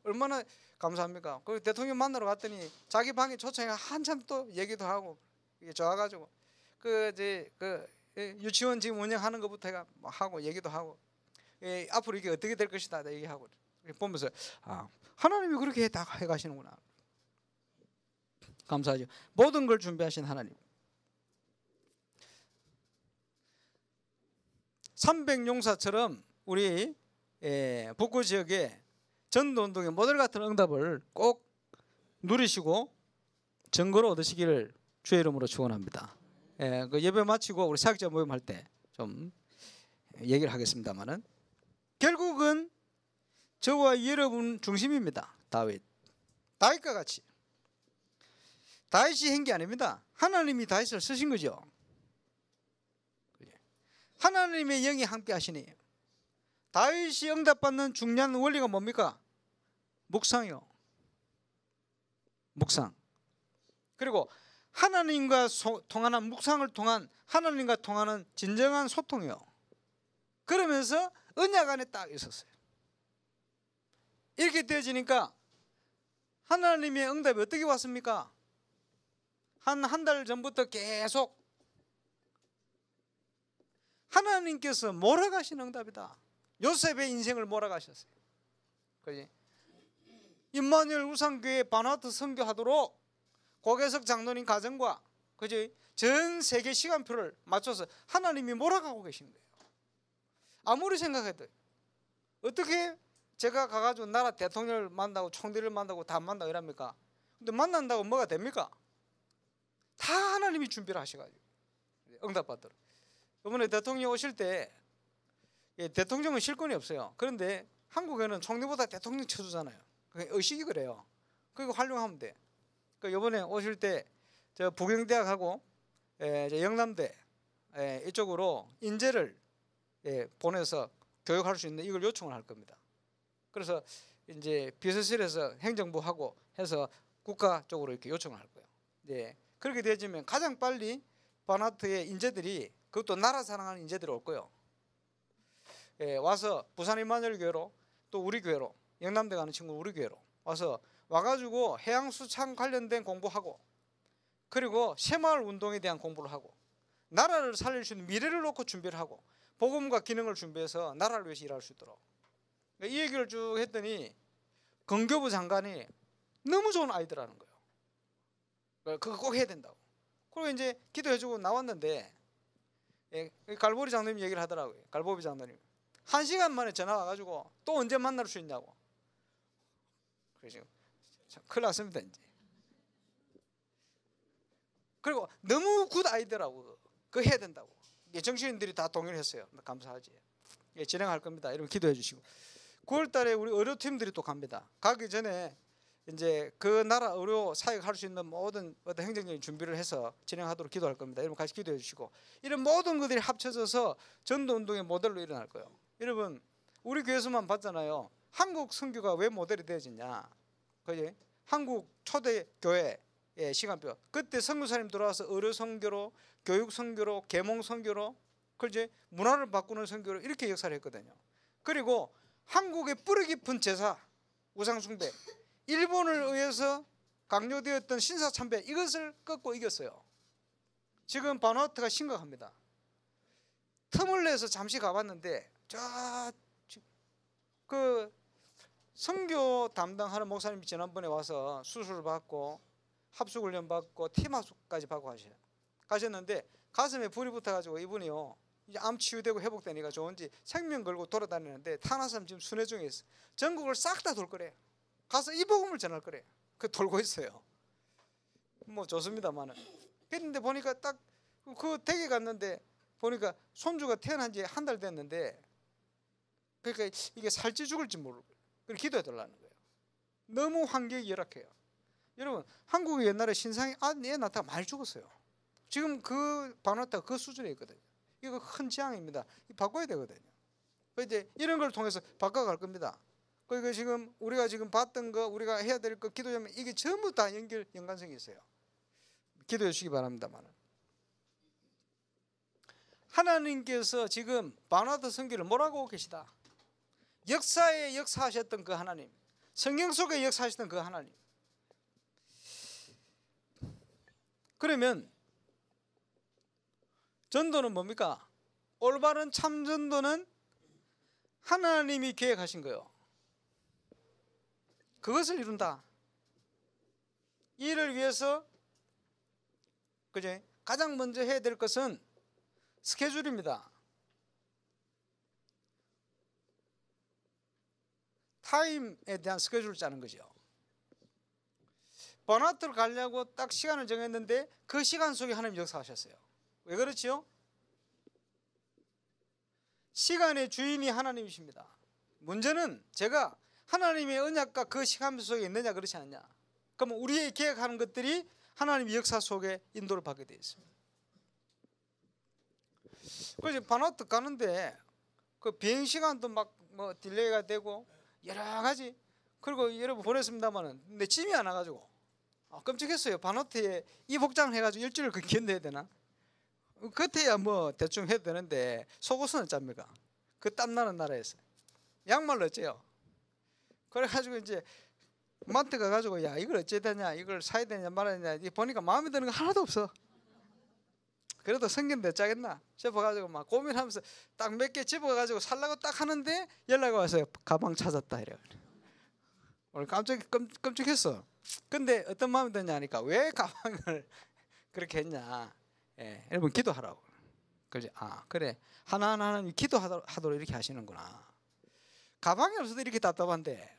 얼마나 감사합니까? 그 대통령 만나러 갔더니 자기 방에 초청해 한참 또 얘기도 하고 이게 좋아가지고 유치원 지금 운영하는 것부터 해가 하고 얘기도 하고 앞으로 이게 어떻게 될 것이다 얘기하고 보면서 하나님이 그렇게 다 해가시는구나. 감사하죠. 모든 걸 준비하신 하나님. 300용사처럼 우리 북구 지역에 전도운동의 모델 같은 응답을 꼭 누리시고 증거로 얻으시기를 주의 이름으로 축원합니다. 그 예배 마치고 우리 사역자 모임할 때 좀 얘기를 하겠습니다만은 결국은 저와 여러분 중심입니다. 다윗과 같이 다윗이 한 게 아닙니다. 하나님이 다윗을 쓰신 거죠. 하나님의 영이 함께 하시니 다윗이 응답받는 중요한 원리가 뭡니까? 묵상이요. 묵상. 그리고 하나님과 통하는 묵상을 통한 하나님과 통하는 진정한 소통이요. 그러면서 언약 안에 딱 있었어요. 이렇게 되어지니까 하나님의 응답이 어떻게 왔습니까? 한 달 전부터 계속 하나님께서 몰아가신 응답이다. 요셉의 인생을 몰아가셨어요. 그지? 임마누엘 우상교회 바나트 선교하도록 고개석 장로님 가정과 그지? 전 세계 시간표를 맞춰서 하나님이 몰아가고 계신 거예요. 아무리 생각해도 어떻게 제가 가가지고 나라 대통령을 만나고 총리를 만나고 다 만나고 이랍니까? 근데 만난다고 뭐가 됩니까? 다 하나님이 준비를 하셔가지고 응답받도록. 이번에 대통령 오실 때 대통령은 실권이 없어요. 그런데 한국에는 총리보다 대통령 쳐주잖아요. 의식이 그래요. 그거 활용하면 돼. 이번에 오실 때 저 부경대학하고 영남대 이쪽으로 인재를 보내서 교육할 수 있는 이걸 요청을 할 겁니다. 그래서 이제 비서실에서 행정부하고 해서 국가 쪽으로 이렇게 요청을 할 거예요. 네. 그렇게 되어지면 가장 빨리 바나트의 인재들이 그것도 나라 사랑하는 인재들이 올 거예요. 와서 부산 임마누엘 교회로 또 우리 교회로 영남대 가는 친구 우리 교회로 와가지고 해양수산 관련된 공부하고 그리고 새마을 운동에 대한 공부를 하고 나라를 살릴 수 있는 미래를 놓고 준비를 하고 복음과 기능을 준비해서 나라를 위해서 일할 수 있도록 이 얘기를 쭉 했더니 건교부 장관이 너무 좋은 아이디어라는 거예요. 그거 꼭 해야 된다고. 그리고 이제 기도해주고 나왔는데 갈보리 장로님 얘기를 하더라고요. 갈보비 장로님 1시간 만에 전화 와가지고 또 언제 만날 수 있냐고. 그래서 큰일 났습니다 이제. 그리고 너무 굿 아이디어라고. 그거 해야 된다고. 정치인들이 다 동의를 했어요. 감사하지. 진행할 겁니다. 여러분 기도해 주시고 9월 달에 우리 의료팀들이 또 갑니다. 가기 전에 이제 그 나라 의료 사역할 수 있는 모든 어떤 행정적인 준비를 해서 진행하도록 기도할 겁니다. 여러분 같이 기도해 주시고 이런 모든 것들이 합쳐져서 전도운동의 모델로 일어날 거예요. 여러분 우리 교회에서만 봤잖아요. 한국 선교가 왜 모델이 되어지냐. 그지? 한국 초대 교회 시간표 그때 선교사님 들어와서 의료 선교로 교육 선교로 계몽 선교로 그지? 문화를 바꾸는 선교로 이렇게 역사를 했거든요. 그리고 한국의 뿌리 깊은 제사 우상 숭배 일본을 의해서 강요되었던 신사참배 이것을 꺾고 이겼어요. 지금 바누아투가 심각합니다. 틈을 내서 잠시 가봤는데 그 선교 담당하는 목사님이 지난번에 와서 수술을 받고 합숙훈련 받고 팀합숙까지 받고 가셨는데 가슴에 불이 붙어가지고 이분이요 이제 암 치유되고 회복되니까 좋은지 생명 걸고 돌아다니는데 타나섬 지금 순회 중에 있어. 전국을 싹 다 돌 거래. 가서 이 복음을 전할 거래. 그 돌고 있어요. 뭐 좋습니다만은. 그런데 보니까 딱 그 댁에 갔는데 보니까 손주가 태어난 지 한 달 됐는데 그러니까 이게 살지 죽을지 모르고 그래서 기도해 달라는 거예요. 너무 환경이 열악해요. 여러분 한국의 옛날에 신상이 애 낳다가 많이 죽었어요. 지금 그 바누아투가 그 수준에 있거든요. 이거 큰 재앙입니다. 바꿔야 되거든요. 이제 이런 걸 통해서 바꿔갈 겁니다. 그러니까 지금 우리가 지금 봤던 거 우리가 해야 될 거 기도하면 이게 전부 다 연관성이 있어요. 기도해 주시기 바랍니다만 하나님께서 지금 바누아투 선교를 뭐라고 계시다. 역사에 역사하셨던 그 하나님, 성경 속에 역사하셨던 그 하나님. 그러면 전도는 뭡니까? 올바른 참 전도는 하나님이 계획하신 거예요. 그것을 이룬다. 이를 위해서 그제 가장 먼저 해야 될 것은 스케줄입니다. 타임에 대한 스케줄을 짜는 거죠. 버나트를 가려고 딱 시간을 정했는데 그 시간 속에 하나님 역사하셨어요. 왜 그렇지요? 시간의 주인이 하나님이십니다. 문제는 제가 하나님의 언약과 그 시간 속에 있느냐 그렇지 않냐. 그러면 우리의 계획하는 것들이 하나님의 역사 속에 인도를 받게 되어 있습니다. 그래서 바나트 가는데 그 비행 시간도 막 뭐 딜레이가 되고 여러 가지. 그리고 여러분 보냈습니다만은 내 짐이 안 와가지고 끔찍했어요. 바나트에 이 복장을 해가지고 일주일 그 견뎌야 되나? 겉에야 뭐 대충 해도 되는데 속옷은 어쩝니까? 그 땀나는 나라에서 양말로 어째요? 그래가지고 이제 마트 가가지고 야 이걸 어째야 되냐, 이걸 사야 되냐 말아야 되냐 보니까 마음에 드는 거 하나도 없어. 그래도 성견대 짜겠나 싶어가지고 막 고민하면서 딱 몇 개 집어가지고 살라고 딱 하는데 연락이 와서 가방 찾았다 이래. 오늘 깜짝했어. 근데 어떤 마음이 드냐 하니까 왜 가방을 그렇게 했냐. 예, 여러분 기도하라고. 그래, 그래 하나하나 기도하도록 이렇게 하시는구나. 가방이 없어도 이렇게 답답한데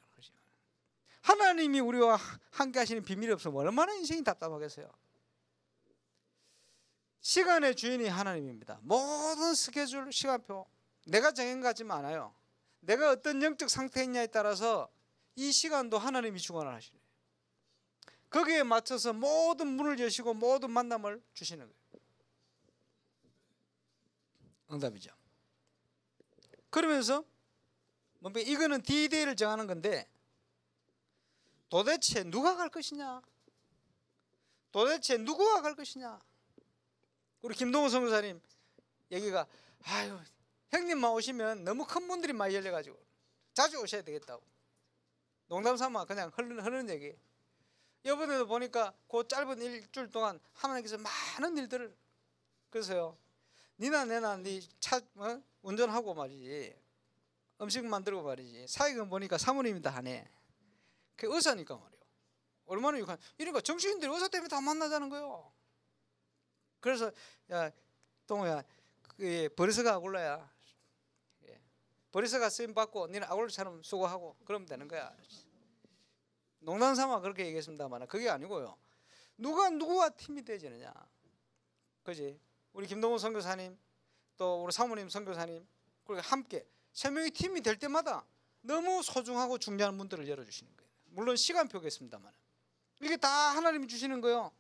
하나님이 우리와 함께 하시는 비밀이 없으면 얼마나 인생이 답답하겠어요. 시간의 주인이 하나님입니다. 모든 스케줄, 시간표 내가 정한 것 같지는 않아요. 내가 어떤 영적 상태에 있냐에 따라서 이 시간도 하나님이 주관을 하시네요. 거기에 맞춰서 모든 문을 여시고 모든 만남을 주시는 거예요. 응답이죠. 그러면서 이거는 D-Day를 정하는 건데 도대체 누가 갈 것이냐? 도대체 누구가 갈 것이냐? 우리 김동호 선교사님 얘기가 아유 형님만 오시면 너무 큰 문들이 많이 열려가지고 자주 오셔야 되겠다고. 농담 삼아 그냥 흐르는 얘기. 이번에도 보니까 그 짧은 일주일 동안 하나님께서 많은 일들을 그래서요. 니나 내나 니 차 운전하고 말이지 음식 만들고 말이지 사역은 보니까 사모님이 다 하네. 그 의사니까 말이요. 얼마나 유익한. 이러니까 정치인들이 의사 때문에 다 만나자는 거예요. 그래서 야 동호야 버리서가 아굴라야. 버리서가 쓰임 받고 니는 아굴라처럼 수고하고 그러면 되는 거야. 농담 삼아 그렇게 얘기했습니다만 그게 아니고요. 누구와 팀이 되지느냐. 그지? 우리 김동호 선교사님 또 우리 사모님 선교사님 그리고 함께 세 명이 팀이 될 때마다 너무 소중하고 중요한 문들을 열어주시는 거예요. 물론 시간표겠습니다만 이게 다 하나님이 주시는 거예요.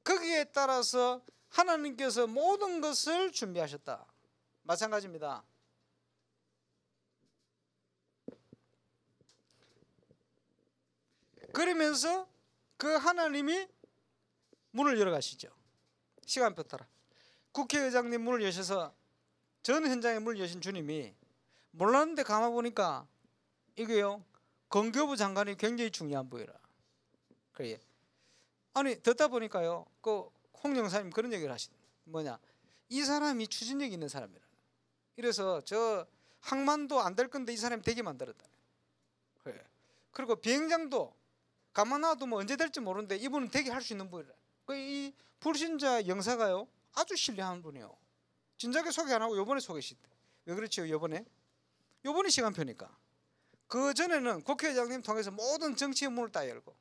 거기에 따라서 하나님께서 모든 것을 준비하셨다. 마찬가지입니다. 그러면서 그 하나님이 문을 열어가시죠. 시간표 따라. 국회의장님 문을 여셔서 전 현장에 문을 여신 주님이 몰랐는데 가만 보니까 이게요. 건교부 장관이 굉장히 중요한 부여라. 그래. 아니 듣다 보니까요. 그 홍영사님 그런 얘기를 하시는 뭐냐. 이 사람이 추진력이 있는 사람이라. 이래서 저 항만도 안 될 건데 이 사람이 되게 만들었다. 그래. 그리고 비행장도 가만 놔두면 언제 될지 모르는데 이분은 되게 할 수 있는 분이라. 이 불신자 영사가요 아주 신뢰하는 분이에요. 진작에 소개 안 하고 요번에 소개시대. 왜 그렇지요? 요번에 시간표니까. 그 전에는 국회의장님 통해서 모든 정치의 문을 다 열고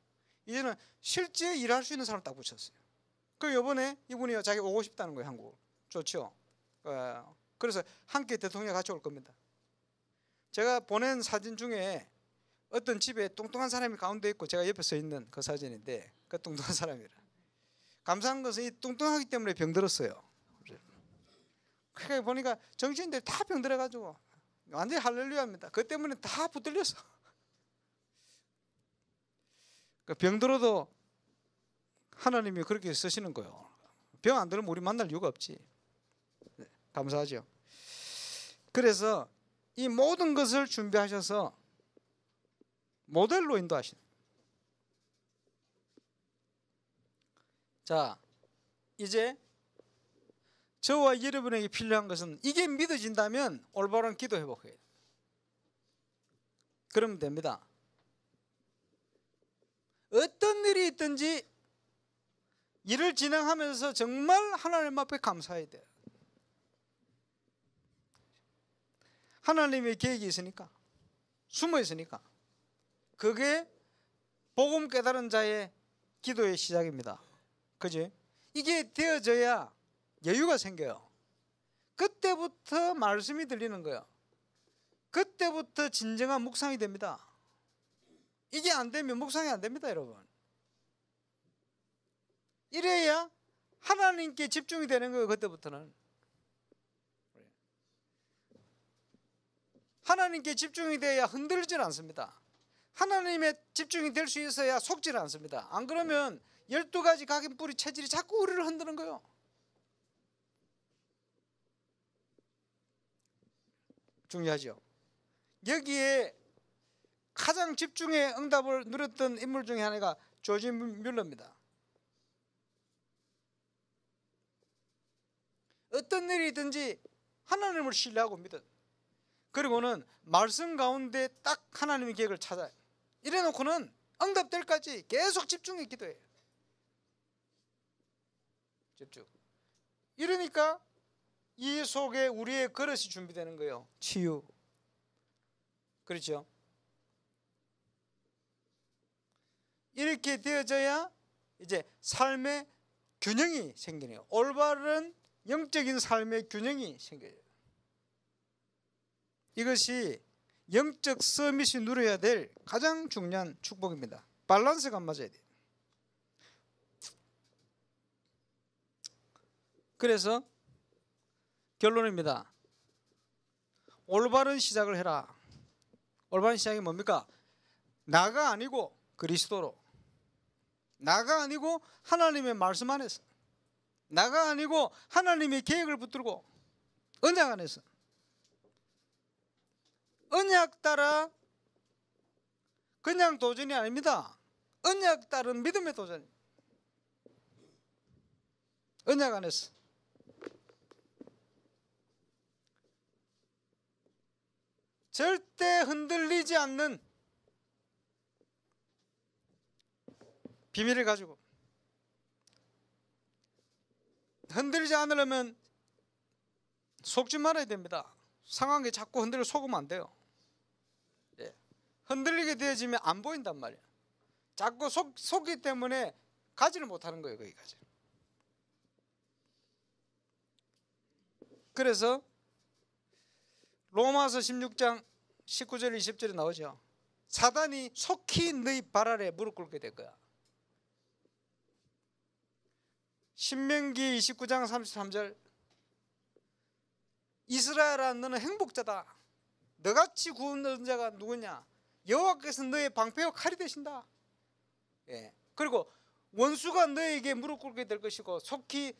이제는 실제 일할 수 있는 사람 딱 붙였어요. 그 요번에 이분이 자기 오고 싶다는 거예요. 한국. 좋죠. 그래서 함께 대통령 같이 올 겁니다. 제가 보낸 사진 중에 어떤 집에 뚱뚱한 사람이 가운데 있고 제가 옆에 서 있는 그 사진인데 그 뚱뚱한 사람이라. 감사한 것은 이 뚱뚱하기 때문에 병들었어요. 그러니까 보니까 정치인들이 다 병들어가지고 완전히 할렐루야입니다. 그 때문에 다 붙들렸어. 병들어도 하나님이 그렇게 쓰시는 거예요. 병 안 들으면 우리 만날 이유가 없지. 감사하죠. 그래서 이 모든 것을 준비하셔서 모델로 인도하신. 자, 이제 저와 여러분에게 필요한 것은 이게 믿어진다면 올바른 기도 회복해요. 그러면 됩니다. 어떤 일이 있든지 일을 진행하면서 정말 하나님 앞에 감사해야 돼요. 하나님의 계획이 있으니까, 숨어 있으니까. 그게 복음 깨달은 자의 기도의 시작입니다. 그지? 이게 되어져야 여유가 생겨요. 그때부터 말씀이 들리는 거예요. 그때부터 진정한 묵상이 됩니다. 이게 안 되면 묵상이 안 됩니다, 여러분. 이래야 하나님께 집중이 되는 거예요. 그때부터는 하나님께 집중이 돼야 흔들리질 않습니다. 하나님의 집중이 될 수 있어야 속질 않습니다. 안 그러면 12가지 각인 뿌리 체질이 자꾸 우리를 흔드는 거예요. 중요하죠. 여기에 가장 집중의 응답을 누렸던 인물 중에 하나가 조지 뮬러입니다. 어떤 일이든지 하나님을 신뢰하고 믿어. 그리고는 말씀 가운데 딱 하나님의 계획을 찾아요. 이래 놓고는 응답될 까지 계속 집중해 기도해요. 집중. 이러니까 이 속에 우리의 그릇이 준비되는 거예요. 치유. 그렇죠? 이렇게 되어져야 이제 삶의 균형이 생기네요. 올바른 영적인 삶의 균형이 생겨요. 이것이 영적 서밋이 누려야 될 가장 중요한 축복입니다. 밸런스가 맞아야 돼요. 그래서 결론입니다. 올바른 시작을 해라. 올바른 시작이 뭡니까? 나가 아니고 그리스도로, 나가 아니고 하나님의 말씀 안에서, 나가 아니고 하나님의 계획을 붙들고 언약 안에서. 언약 따라 그냥 도전이 아닙니다. 언약 따른 믿음의 도전. 언약 안에서. 절대 흔들리지 않는 비밀을 가지고. 흔들리지 않으려면 속지 말아야 됩니다. 상황에 자꾸 흔들려 속으면 안 돼요. 흔들리게 되어지면 안 보인단 말이에요. 자꾸 속기 때문에 가지를 못하는 거예요. 거기까지. 그래서 로마서 16장 19절 20절에 나오죠. 사단이 속히 너희 발 아래 무릎 꿇게 될 거야. 신명기 29장 33절 이스라엘아 너는 행복자다. 너같이 구원받은 자가 누구냐? 여호와께서 너의 방패와 칼이 되신다. 그리고 원수가 너에게 무릎 꿇게 될 것이고 속히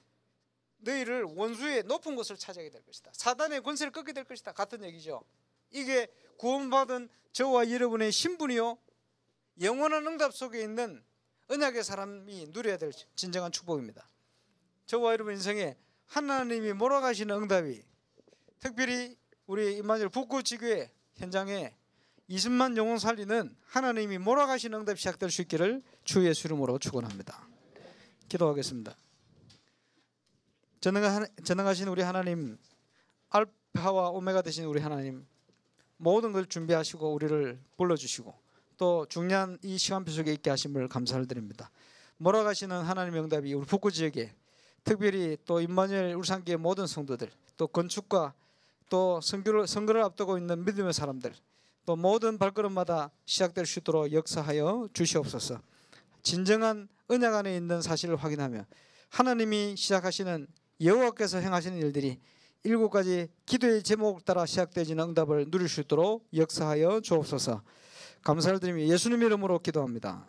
너희를 원수의 높은 곳을 차지하게 될 것이다. 사단의 권세를 꺾게 될 것이다. 같은 얘기죠. 이게 구원받은 저와 여러분의 신분이요 영원한 응답 속에 있는 언약의 사람이 누려야 될 진정한 축복입니다. 저와 여러분 인생에 하나님이 몰아가시는 응답이 특별히 우리 임마누엘 북구지교회 현장에 20만 영혼 살리는 하나님이 몰아가시는 응답이 시작될 수 있기를 주 예수 이름으로 축원합니다. 기도하겠습니다. 전능하신 우리 하나님, 알파와 오메가 되신 우리 하나님, 모든 걸 준비하시고 우리를 불러주시고 또 중요한 이 시간표 속에 있게 하심을 감사를 드립니다. 몰아가시는 하나님의 응답이 우리 북구 지역에 특별히 또 임마누엘 울산교회 모든 성도들, 또 건축과 또 선거를 앞두고 있는 믿음의 사람들, 또 모든 발걸음마다 시작될 수 있도록 역사하여 주시옵소서. 진정한 언약 안에 있는 사실을 확인하며 하나님이 시작하시는 여호와께서 행하시는 일들이 7가지 기도의 제목을 따라 시작되어지는 응답을 누릴 수 있도록 역사하여 주옵소서. 감사를 드리며 예수님 이름으로 기도합니다.